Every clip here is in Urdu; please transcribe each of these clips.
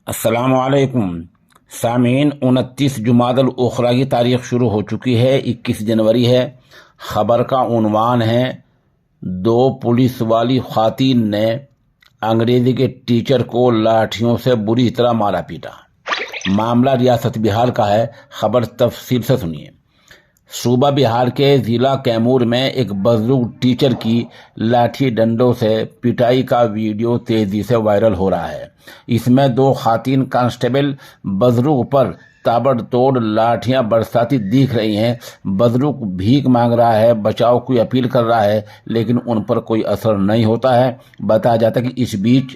السلام علیکم سامعین، 29 جمادی الاخری کی تاریخ شروع ہو چکی ہے۔ 21 جنوری ہے۔ خبر کا عنوان ہے 2 پولیس والی خواتین نے انگریزی کے ٹیچر کو لاٹھیوں سے بری طرح مارا پیٹا۔ معاملہ ریاست بہار کا ہے۔ خبر تفصیل سے سنیے۔ صوبہ بہار کے ضلع کیمور میں ایک بزرگ ٹیچر کی لاٹھی ڈنڈوں سے پٹائی کا ویڈیو تیزی سے وائرل ہو رہا ہے۔ اس میں 2 خواتین کانسٹیبل بزرگ پر تابڑ توڑ لاٹھیاں برساتی دکھ رہی ہیں۔ بزرگ بھیک مانگ رہا ہے، بچاؤ کی اپیل کر رہا ہے، لیکن ان پر کوئی اثر نہیں ہوتا ہے۔ بتایا جاتا ہے کہ اس بیچ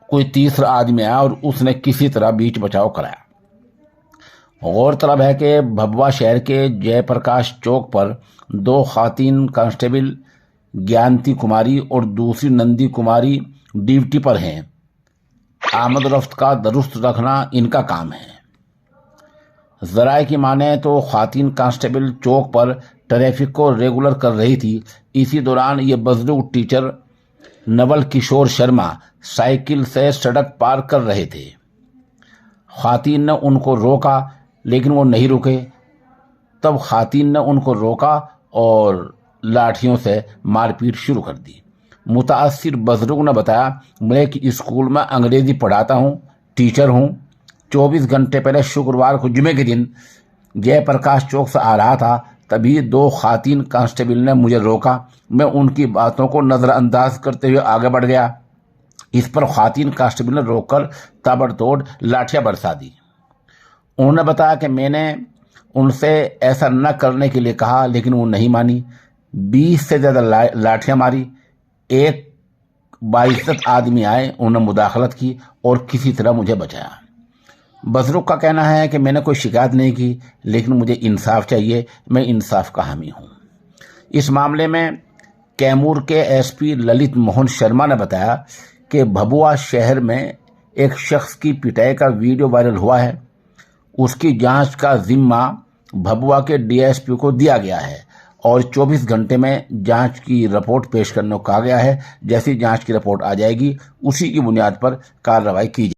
کوئی تیسرا آدمی آیا اور اس نے کسی طرح بیچ بچاؤ کرایا۔ غور طلب ہے کہ بھبوا شہر کے جے پرکاش چوک پر 2 خواتین کانسٹیبل گیانتی کماری اور دوسری نندی کماری ڈیوٹی پر ہیں۔ آمد و رفت کا درست رکھنا ان کا کام ہے۔ ذرائع کی مانیں تو خواتین کانسٹیبل چوک پر ٹریفک کو ریگولر کر رہی تھی۔ اسی دوران یہ بزرگ ٹیچر نول کشور شرما سائیکل سے سڑک پار کر رہے تھے۔ خواتین نے ان کو روکا لیکن وہ نہیں رکے۔ تب خواتین نے ان کو روکا اور لاٹھیوں سے مار پیٹ شروع کر دی۔ متاثر بزرگ نے بتایا، میں کہ اسکول میں انگریزی پڑھاتا ہوں، ٹیچر ہوں۔ 24 گھنٹے پہلے شکروار کو جمعے کے دن جے پرکاش چوک سے آ رہا تھا، تبھی 2 خواتین کانسٹیبل نے مجھے روکا۔ میں ان کی باتوں کو نظر انداز کرتے ہوئے آگے بڑھ گیا۔ اس پر خواتین کانسٹیبل نے روک کر تابڑ توڑ لاٹھیاں برسا دی۔ انہوں نے بتایا کہ میں نے ان سے ایسا نہ کرنے کے لیے کہا لیکن وہ نہیں مانی۔ 20 سے زیادہ لاٹھیاں ماری۔ ایک باعزت آدمی آئے، انہوں نے مداخلت کی اور کسی طرح مجھے بچایا۔ بزرگ کا کہنا ہے کہ میں نے کوئی شکایت نہیں کی لیکن مجھے انصاف چاہیے، میں انصاف کا حامی ہوں۔ اس معاملے میں کیمور کے ایس پی للت موہن شرما نے بتایا کہ بھبوا شہر میں ایک شخص کی پٹائی کا ویڈیو وائرل ہوا ہے۔ اس کی جانچ کا ذمہ بھبوا کے ڈی ایس پی کو دیا گیا ہے اور 24 گھنٹے میں جانچ کی رپورٹ پیش کرنے کو کہا گیا ہے۔ جیسی جانچ کی رپورٹ آ جائے گی اسی کی بنیاد پر کارروائی کی جائے گی۔